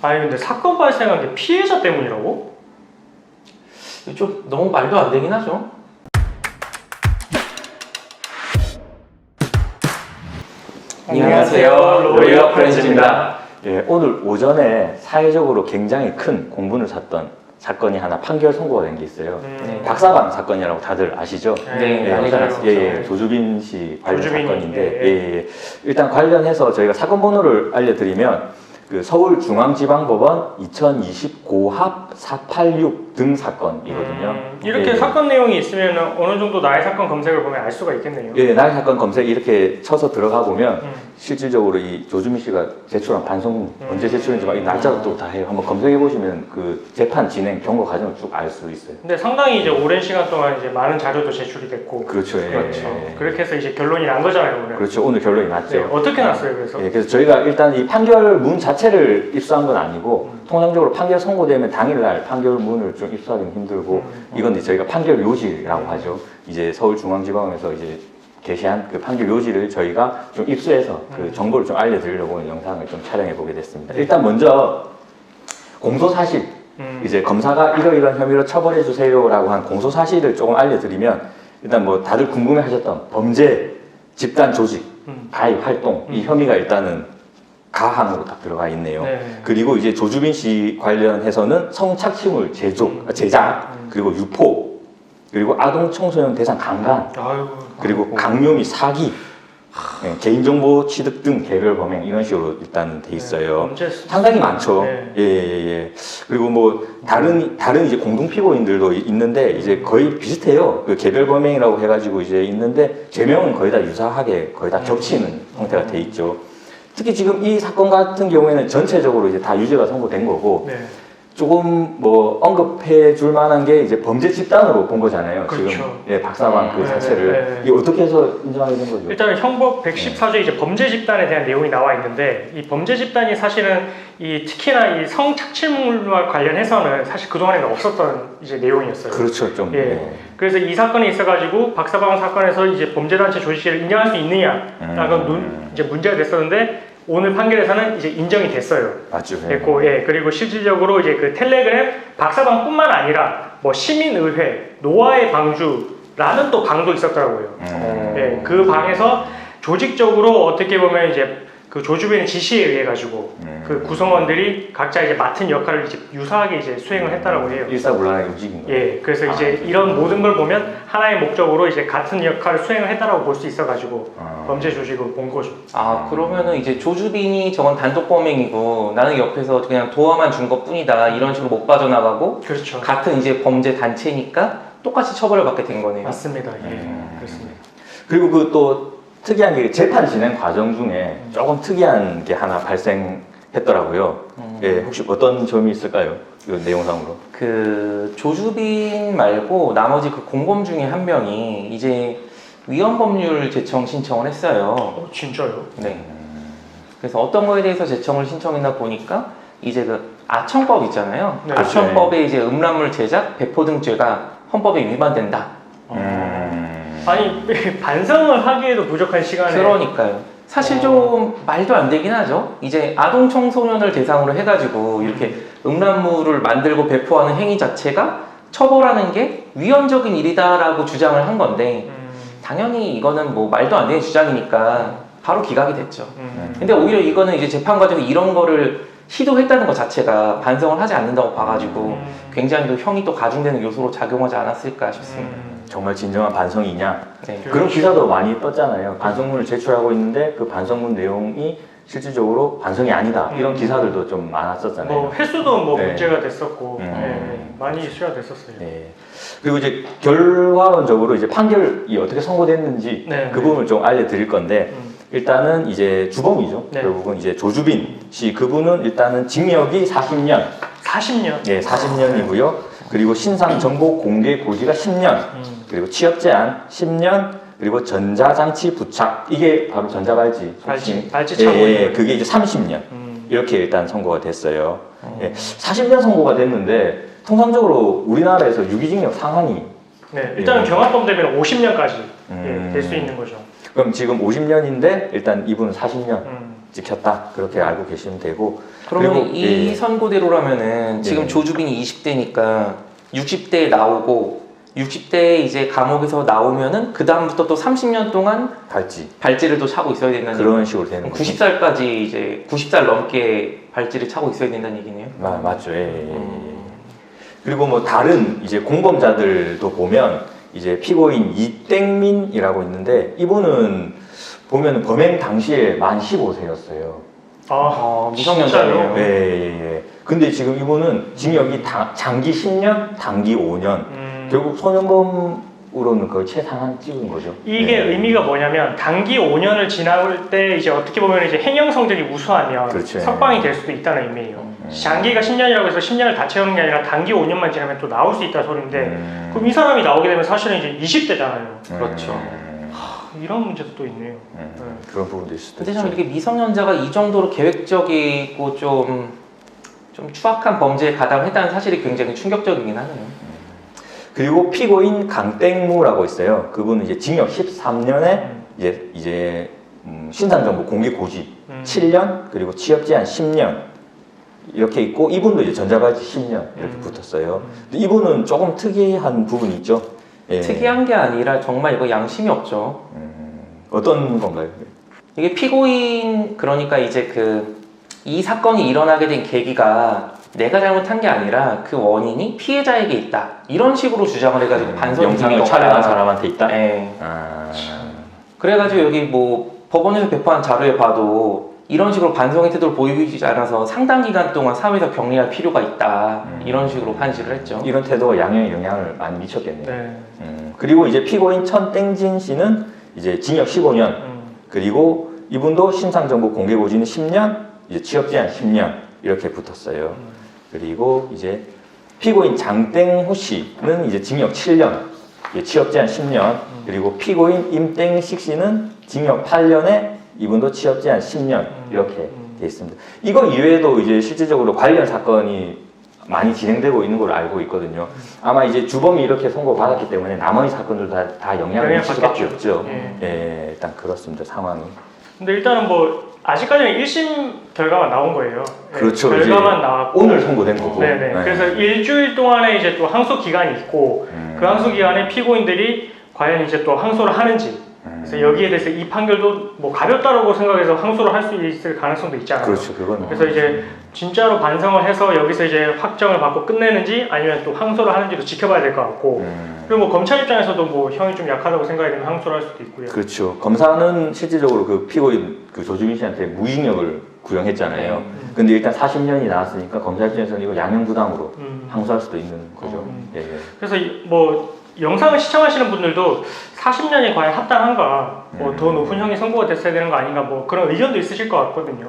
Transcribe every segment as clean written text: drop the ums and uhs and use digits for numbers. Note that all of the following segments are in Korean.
아니 근데 사건 발생한 게 피해자 때문이라고? 좀 너무 말도 안 되긴 하죠. 안녕하세요, 로이어 프렌즈입니다. 예, 오늘 오전에 사회적으로 굉장히 큰 공분을 샀던 사건이 하나 판결 선고가 된 게 있어요. 네. 박사방 사건이라고 다들 아시죠? 네, 많이 알죠. 예, 조주빈 씨 관련 조주빈이, 사건인데, 예. 예. 일단 관련해서 저희가 사건 번호를 알려드리면 그 서울중앙지방법원 2020 고합 486 등 사건이거든요. 이렇게 예. 사건 내용이 있으면 어느 정도 나의 사건 검색을 보면 알 수가 있겠네요. 예, 나의 사건 검색 이렇게 쳐서 들어가 보면 음. 실질적으로 이 조주민 씨가 제출한 반성 언제 제출했는지 막 이 날짜도 또 다 해요. 한번 검색해 보시면 그 재판 진행 경고 과정을 쭉 알 수 있어요. 근데 상당히 이제 오랜 시간 동안 이제 많은 자료도 제출이 됐고, 그렇죠. 예. 그렇죠. 예. 그렇게 해서 이제 결론이 난 거잖아요, 오늘. 그렇죠. 오늘 결론이 났죠. 네, 어떻게 났어요, 그래서? 예, 그래서 저희가 일단 이 판결문 자체를 입수한 건 아니고 통상적으로 판결 선고되면 당일날 판결문을 좀 입수하기는 힘들고 이건 이제 저희가 판결 요지라고 하죠. 이제 서울중앙지방에서 이제 게시한 그 판결 요지를 저희가 좀 입수해서 그 정보를 좀 알려드리려고 영상을 좀 촬영해 보게 됐습니다. 일단 먼저 공소사실, 이제 검사가 이러이러한 혐의로 처벌해 주세요라고 한 공소사실을 조금 알려드리면 일단 뭐 다들 궁금해하셨던 범죄, 집단 조직, 가입 활동 이 혐의가 일단은 가항으로 딱 들어가 있네요. 네. 그리고 이제 조주빈 씨 관련해서는 성착취물 제작, 그리고 유포, 그리고 아동 청소년 대상 강간, 아유, 그리고 강요 및 사기, 예, 개인정보 취득 등 개별 범행 이런 식으로 일단 돼 있어요. 범죄 상당히 많죠. 네. 예. 그리고 뭐 다른 이제 공동 피고인들도 있는데 이제 거의 비슷해요. 그 개별 범행이라고 해가지고 이제 있는데 죄명은 거의 다 유사하게 거의 다 겹치는 형태가 돼 있죠. 특히 지금 이 사건 같은 경우에는 전체적으로 이제 다 유죄가 선고된 거고 네. 조금 뭐 언급해 줄 만한 게 이제 범죄 집단으로 본 거잖아요. 그렇죠. 지금 예, 박사방 그 네, 자체를 네. 이게 어떻게 해서 인정하게 된 거죠? 일단은 형법 114조 이제 범죄 집단에 대한 내용이 나와 있는데 이 범죄 집단이 사실은 이 특히나 이 성착취물과 관련해서는 사실 그동안에는 없었던 이제 내용이었어요. 그렇죠, 좀. 예. 그래서 이 사건이 있어가지고 박사방 사건에서 이제 범죄단체 조직을 인정할 수 있느냐라는 이제 문제가 됐었는데 오늘 판결에서는 이제 인정이 됐어요. 맞죠. 예. 됐고, 예. 그리고 실질적으로 이제 그 텔레그램 박사방뿐만 아니라 뭐 시민의회, 노아의 방주라는 또 방도 있었더라고요. 예. 그 방에서 조직적으로 어떻게 보면 이제 그 조주빈의 지시에 의해 가지고 그 구성원들이 각자 이제 맡은 역할을 이제 유사하게 이제 수행을 했다라고 해요. 일사불란하게 움직인 거예요. 예, 그래서 이제 이런 모든 걸 보면 하나의 목적으로 이제 같은 역할을 수행을 했다라고 볼 수 있어가지고 범죄 조직으로 본 거죠. 아, 그러면은 이제 조주빈이 저건 단독 범행이고 나는 옆에서 그냥 도와만 준 것 뿐이다 이런 식으로 못 빠져나가고 그렇죠. 같은 이제 범죄 단체니까 똑같이 처벌을 받게 된 거네요. 맞습니다. 예, 그렇습니다. 그리고 그 또 특이한 게 재판 진행 과정 중에 조금 특이한 게 하나 발생했더라고요. 예, 혹시 어떤 점이 있을까요? 그 내용상으로. 그 조주빈 말고 나머지 그 공범 중에 한 명이 이제 위헌법률 제청 신청을 했어요. 진짜요? 네. 그래서 어떤 거에 대해서 제청을 신청했나 보니까 이제 그 아청법 있잖아요. 네. 아청법에 이제 음란물 제작, 배포 등 죄가 헌법에 위반된다. 아니 반성을 하기에도 부족한 시간에 그러니까요. 사실 좀 말도 안 되긴 하죠. 이제 아동 청소년을 대상으로 해가지고 이렇게 음란물을 만들고 배포하는 행위 자체가 처벌하는 게 위헌적인 일이다라고 주장을 한 건데 당연히 이거는 뭐 말도 안 되는 주장이니까 바로 기각이 됐죠. 근데 오히려 이거는 이제 재판 과정에 이런 거를 시도했다는 것 자체가 반성을 하지 않는다고 봐가지고 굉장히 또 형이 또 가중되는 요소로 작용하지 않았을까 싶습니다. 정말 진정한 반성이냐? 네. 그런 기사도 많이 떴잖아요. 반성문을 제출하고 있는데 그 반성문 내용이 실질적으로 반성이 아니다. 이런 기사들도 좀 많았었잖아요. 뭐 횟수도 뭐 네. 문제가 됐었고 많이 이슈가 됐었어요. 네. 그리고 이제 결과론적으로 이제 판결이 어떻게 선고됐는지 네. 그 부분을 좀 알려드릴 건데 일단은 이제 주범이죠. 네. 결국은 이제 조주빈 씨 그분은 일단은 징역이 40년. 40년. 예, 40년이고요. 그리고 신상 정보 공개 고지가 10년. 그리고 취업 제한 10년. 그리고 전자장치 부착 이게 바로 전자발찌. 발찌 차고 예, 그게 이제 30년. 이렇게 일단 선고가 됐어요. 예, 40년 선고가 됐는데 통상적으로 우리나라에서 유기징역 상한이 네, 일단은 경합범 되면 50년까지 될 수 있는 거죠. 그럼 지금 50년인데 일단 이분은 40년 찍혔다 그렇게 알고 계시면 되고 그러면 그리고, 이 예. 선고대로라면은 지금 네. 조주빈이 20대니까 60대에 나오고 60대에 이제 감옥에서 나오면은 그 다음부터 또 30년 동안 발찌 발찌를 또 차고 있어야 된다는 그런 식으로 되는 거죠. 90살까지 이제 90살 넘게 발찌를 차고 있어야 된다는 얘기네요. 맞죠. 예. 그리고 뭐 다른 이제 공범자들도 보면 이제 피고인 이땡민이라고 있는데 이분은 보면 범행 당시에 만 15세였어요. 미성년자네요. 예. 근데 지금 이분은 징역이 장기 10년, 단기 5년. 결국 소년범으로는 거의 최상한 찍은 거죠. 이게 의미가 뭐냐면 단기 5년을 지날 때 이제 어떻게 보면 이제 행형 성적이 우수하면 그렇죠. 석방이 될 수도 있다는 의미예요. 장기가 10년이라고 해서 10년을 다 채우는 게 아니라 단기 5년만 지나면 또 나올 수 있다는 소리인데 그럼 이 사람이 나오게 되면 사실은 이제 20대잖아요. 그렇죠. 이런 문제도 또 있네요. 그런 부분도 있을 수도 근데 있죠. 좀 이렇게 미성년자가 이 정도로 계획적이고 좀 추악한 범죄에 가담했다는 사실이 굉장히 충격적이긴 하네요. 그리고 피고인 강땡무라고 있어요. 그분은 이제 징역 13년에 이제 신상정보 공개 고지 7년 그리고 취업 제한 10년 이렇게 있고 이분도 이제 전자발찌 10년 이렇게 붙었어요. 근데 이분은 조금 특이한 부분이 있죠. 예. 특이한 게 아니라 정말 이거 양심이 없죠. 어떤 건가요? 이게 피고인 그러니까 이제 이 사건이 일어나게 된 계기가 내가 잘못한 게 아니라 그 원인이 피해자에게 있다 이런 식으로 주장을 해가지고 반성 영상을 촬영한 사람한테 있다? 네. 아... 그래가지고 여기 뭐 법원에서 배포한 자료에 봐도 이런 식으로 반성의 태도를 보이지 않아서 상당 기간 동안 사회에서 격리할 필요가 있다 이런 식으로 판시를 했죠. 이런 태도가 양형에 영향을 많이 미쳤겠네요. 네. 그리고 이제 피고인 천땡진 씨는 이제 징역 15년 그리고 이분도 신상정보 공개 고지는 10년 이제 취업 제한 10년 이렇게 붙었어요. 그리고 이제 피고인 장땡호 씨는 이제 징역 7년, 취업 제한 10년, 그리고 피고인 임땡식 씨는 징역 8년에 이분도 취업 제한 10년 이렇게 돼 있습니다. 이거 이외에도 이제 실질적으로 관련 사건이 많이 진행되고 있는 걸로 알고 있거든요. 아마 이제 주범이 이렇게 선고받았기 때문에 나머지 사건들도 다 영향을 미칠 수밖에 없죠. 예, 일단 그렇습니다. 상황이. 근데 일단은 뭐 아직까지는 1심 결과만 나온 거예요. 그렇죠. 결과만 나왔고 오늘 선고된 거고. 네네. 네. 그래서 일주일 동안에 이제 또 항소 기간이 있고 그 항소 기간에 피고인들이 과연 이제 또 항소를 하는지. 그래서 여기에 대해서 이 판결도 뭐 가볍다라고 생각해서 항소를 할 수 있을 가능성도 있잖아요. 그렇죠. 그건. 그래서 이제 진짜로 반성을 해서 여기서 이제 확정을 받고 끝내는지 아니면 또 항소를 하는지도 지켜봐야 될 것 같고 그리고 뭐 검찰 입장에서도 뭐 형이 좀 약하다고 생각이 되면 항소를 할 수도 있고요. 그렇죠. 검사는 실질적으로 그 피고인 그 조주빈 씨한테 무기징역을 구형했잖아요. 근데 일단 40년이 나왔으니까 검사 입장에서는 이거 양형 부담으로 항소할 수도 있는 거죠. 예. 그래서 뭐 영상을 시청하시는 분들도 40년이 과연 합당한가, 뭐 더 높은 형이 선고가 됐어야 되는 거 아닌가, 뭐 그런 의견도 있으실 것 같거든요.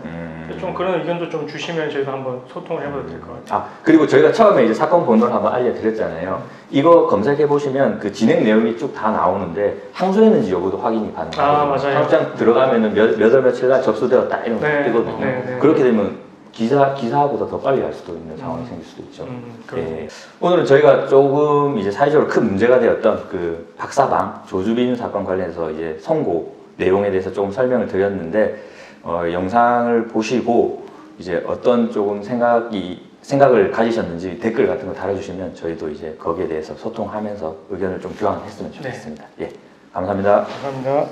좀 그런 의견도 좀 주시면 저희가 한번 소통을 해봐도 될 것 같아요. 그리고 저희가 처음에 이제 사건 번호를 한번 알려드렸잖아요. 이거 검색해 보시면 그 진행 내용이 쭉 다 나오는데 항소했는지 여부도 확인이 가능하거든요. 맞아요. 항소장 들어가면은 몇 월 며칠날 접수되었다 이런 거 네, 뜨거든요. 네. 그렇게 되면 기사보다 더 빨리 갈 수도 있는 상황이 생길 수도 있죠. 예. 오늘은 저희가 조금 이제 사회적으로 큰 문제가 되었던 그 박사방 조주빈 사건 관련해서 이제 선고 내용에 대해서 조금 설명을 드렸는데 영상을 보시고 이제 어떤 조금 생각을 가지셨는지 댓글 같은 거 달아주시면 저희도 이제 거기에 대해서 소통하면서 의견을 좀 교환했으면 좋겠습니다. 예, 감사합니다. 감사합니다.